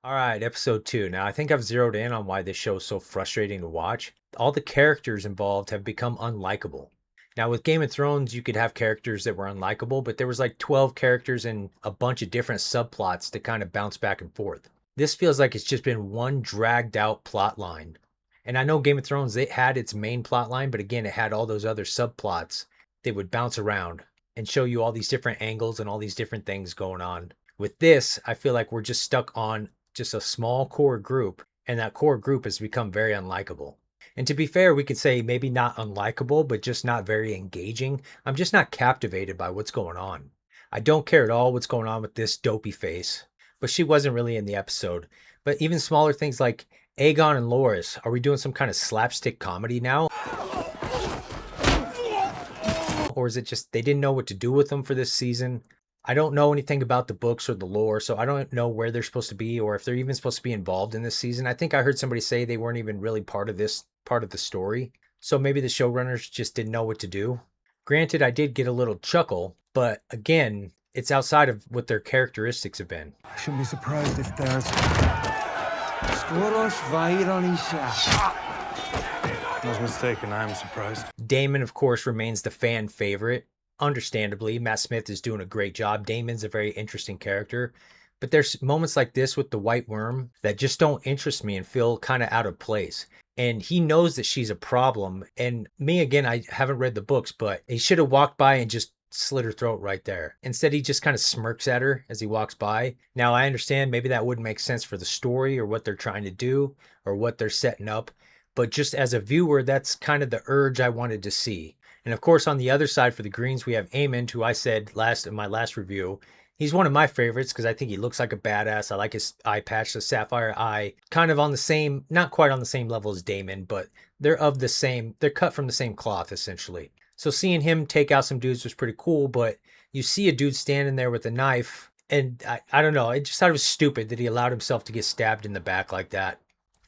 All right, episode two. Now, I think I've zeroed in on why this show is so frustrating to watch. All the characters involved have become unlikable. Now, with Game of Thrones, you could have characters that were unlikable, but there was like 12 characters and a bunch of different subplots to kind of bounce back and forth. This feels like it's just been one dragged out plot line. And I know Game of Thrones, it had its main plot line, but again, it had all those other subplots that would bounce around and show you all these different angles and all these different things going on. With this, I feel like we're just stuck on just a small core group, and that core group has become very unlikable. And to be fair, we could say maybe not unlikable, but just not very engaging. I'm just not captivated by what's going on. I don't care at all what's going on with this dopey face, but she wasn't really in the episode. But even smaller things like Aegon and Loras, are we doing some kind of slapstick comedy now? Or is it just they didn't know what to do with them for this season? I don't know anything about the books or the lore, so I don't know where they're supposed to be or if they're even supposed to be involved in this season. I think I heard somebody say they weren't even really part of this part of the story. So maybe the showrunners just didn't know what to do. Granted, I did get a little chuckle, but again, it's outside of what their characteristics have been. I shouldn't be surprised if there's... Skoros Vaironisha. I was mistaken. I am surprised. Daemon, of course, remains the fan favorite. Understandably, Matt Smith is doing a great job. Daemon's a very interesting character. But there's moments like this with the White Worm that just don't interest me and feel kind of out of place. And he knows that she's a problem. And me, again, I haven't read the books, but he should have walked by and just slit her throat right there. Instead, he just kind of smirks at her as he walks by. Now, I understand maybe that wouldn't make sense for the story or what they're trying to do or what they're setting up. But just as a viewer, that's kind of the urge I wanted to see. And of course, on the other side for the Greens, we have Aemond, who I said in my last review, he's one of my favorites because I think he looks like a badass. I like his eye patch, the sapphire eye, kind of on the same, not quite on the same level as Daemon, but they're cut from the same cloth essentially. So seeing him take out some dudes was pretty cool, but you see a dude standing there with a knife, and I don't know, I just thought it was stupid that he allowed himself to get stabbed in the back like that.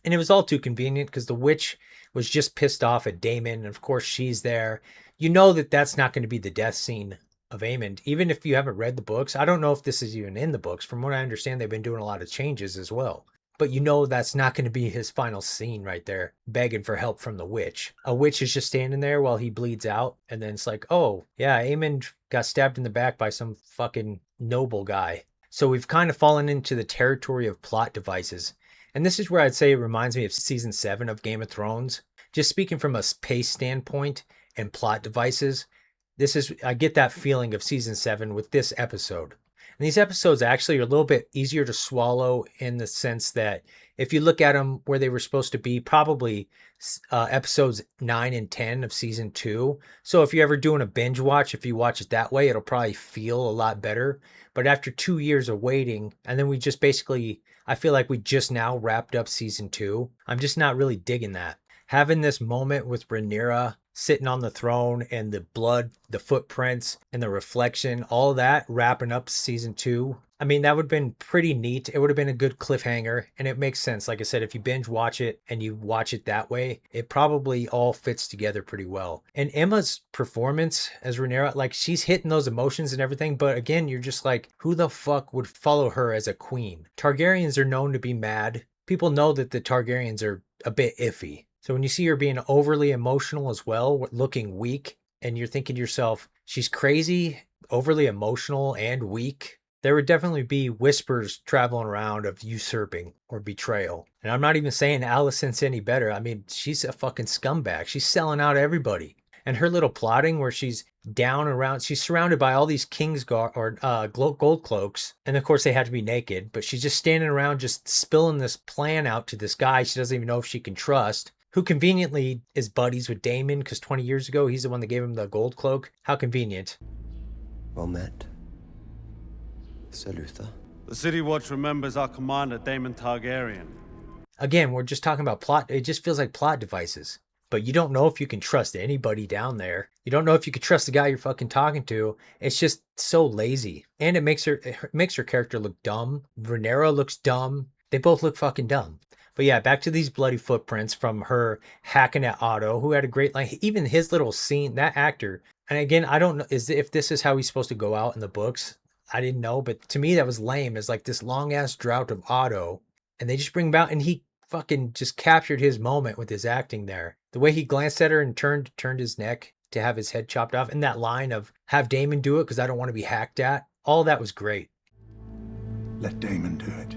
And it was all too convenient because the witch was just pissed off at Daemon. And of course, she's there. You know that that's not going to be the death scene of Aemond, even if you haven't read the books. I don't know if this is even in the books. From what I understand, they've been doing a lot of changes as well. But you know that's not going to be his final scene right there, begging for help from the witch. A witch is just standing there while he bleeds out. And then it's like, oh, yeah, Aemond got stabbed in the back by some fucking noble guy. So we've kind of fallen into the territory of plot devices. And this is where I'd say it reminds me of season 7 of Game of Thrones. Just speaking from a pace standpoint and plot devices, I get that feeling of season 7 with this episode. And these episodes actually are a little bit easier to swallow in the sense that if you look at them where they were supposed to be, probably episodes 9 and 10 of season 2. So if you're ever doing a binge watch, if you watch it that way, it'll probably feel a lot better. But after 2 years of waiting, and then we just basically, I feel like we just now wrapped up season 2. I'm just not really digging that. Having this moment with Rhaenyra sitting on the throne and the blood, the footprints, and the reflection, all that wrapping up season 2. I mean, that would have been pretty neat. It would have been a good cliffhanger, and it makes sense. Like I said, if you binge watch it and you watch it that way, it probably all fits together pretty well. And Emma's performance as Rhaenyra, like she's hitting those emotions and everything, but again, you're just like, who the fuck would follow her as a queen? Targaryens are known to be mad. People know that the Targaryens are a bit iffy. So when you see her being overly emotional as well, looking weak, and you're thinking to yourself, she's crazy, overly emotional, and weak, there would definitely be whispers traveling around of usurping or betrayal. And I'm not even saying Alicent's any better. I mean, she's a fucking scumbag. She's selling out everybody. And her little plotting where she's down around, she's surrounded by all these gold cloaks. And of course they had to be naked, but she's just standing around just spilling this plan out to this guy she doesn't even know if she can trust, who conveniently is buddies with Daemon because 20 years ago, he's the one that gave him the gold cloak. How convenient. Well met, Sir Luther. The City Watch remembers our commander, Daemon Targaryen. Again, we're just talking about plot. It just feels like plot devices. But you don't know if you can trust anybody down there. You don't know if you can trust the guy you're fucking talking to. It's just so lazy. And it makes her character look dumb. Rhaenyra looks dumb. They both look fucking dumb. But yeah, back to these bloody footprints from her hacking at Otto, who had a great line. Even his little scene, that actor. And again, I don't know if this is how he's supposed to go out in the books. I didn't know, but to me that was lame. It's like this long ass drought of Otto And they just bring him out, and he fucking just captured his moment with his acting there. The way he glanced at her and turned his neck to have his head chopped off, and that line of "have Damon do it because I don't want to be hacked at." All that was great. Let Damon do it.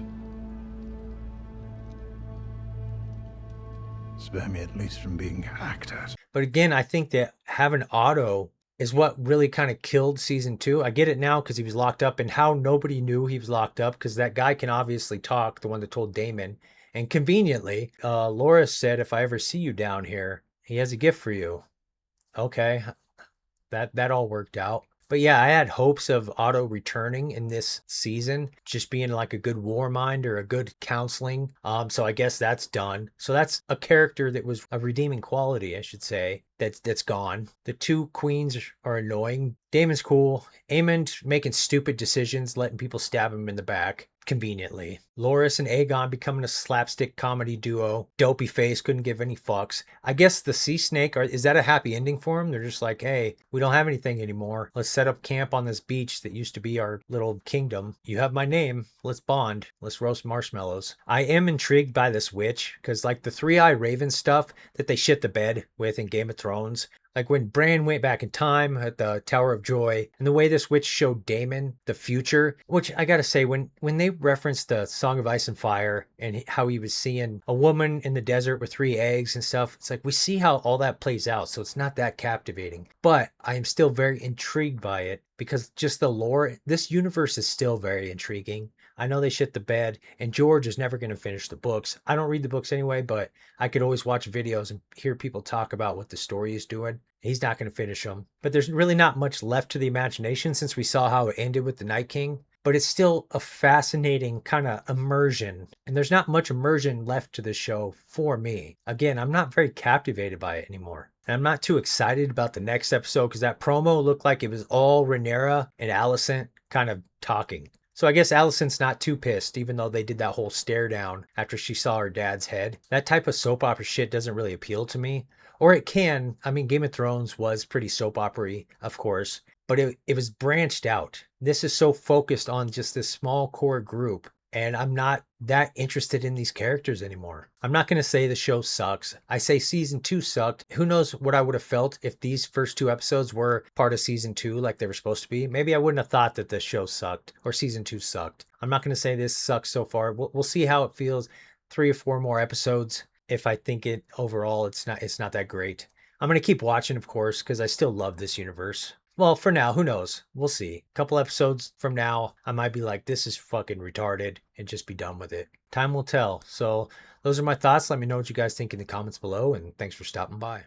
Spare me at least from being hacked at. But again, I think that having Otto is what really kind of killed season 2. I get it now because he was locked up, and how nobody knew he was locked up because that guy can obviously talk, the one that told Damon. And conveniently, Laura said, "If I ever see you down here, he has a gift for you." Okay, that all worked out. But yeah, I had hopes of Otto returning in this season, just being like a good war mind or a good counseling. So I guess that's done. So that's a character that was a redeeming quality, I should say, that's gone. The two queens are annoying. Damon's cool. Aemond making stupid decisions, letting people stab him in the back conveniently. Loras and Aegon becoming a slapstick comedy duo. Dopey face, couldn't give any fucks. I guess the Sea Snake, is that a happy ending for him? They're just like, hey, we don't have anything anymore. Let's set up camp on this beach that used to be our little kingdom. You have my name. Let's bond. Let's roast marshmallows. I am intrigued by this witch, because like the Three-Eye Raven stuff that they shit the bed with in Game of Thrones, like when Bran went back in time at the Tower of Joy, and the way this witch showed Daemon the future, which I gotta say, when they referenced the Song of Ice and Fire and how he was seeing a woman in the desert with 3 eggs and stuff, it's like we see how all that plays out, so it's not that captivating. But I am still very intrigued by it because just the lore, this universe is still very intriguing. I know they shit the bed, and George is never going to finish the books. I don't read the books anyway, but I could always watch videos and hear people talk about what the story is doing. He's not going to finish them. But there's really not much left to the imagination since we saw how it ended with the Night King. But it's still a fascinating kind of immersion. And there's not much immersion left to the show for me. Again, I'm not very captivated by it anymore. And I'm not too excited about the next episode because that promo looked like it was all Rhaenyra and Alicent kind of talking. So I guess Alicent's not too pissed, even though they did that whole stare down after she saw her dad's head. That type of soap opera shit doesn't really appeal to me. Or it can. I mean, Game of Thrones was pretty soap opera-y, of course, but it was branched out. This is so focused on just this small core group, and I'm not that interested in these characters anymore. I'm not going to say the show sucks. I say season 2 sucked. Who knows what I would have felt if these first 2 episodes were part of season 2 like they were supposed to be. Maybe I wouldn't have thought that the show sucked or season 2 sucked. I'm not going to say this sucks so far. We'll see how it feels. 3 or 4 more episodes. If I think it overall, it's not that great. I'm going to keep watching, of course, because I still love this universe. Well, for now, who knows? We'll see. A couple episodes from now, I might be like, this is fucking retarded, and just be done with it. Time will tell. So those are my thoughts. Let me know what you guys think in the comments below, and thanks for stopping by.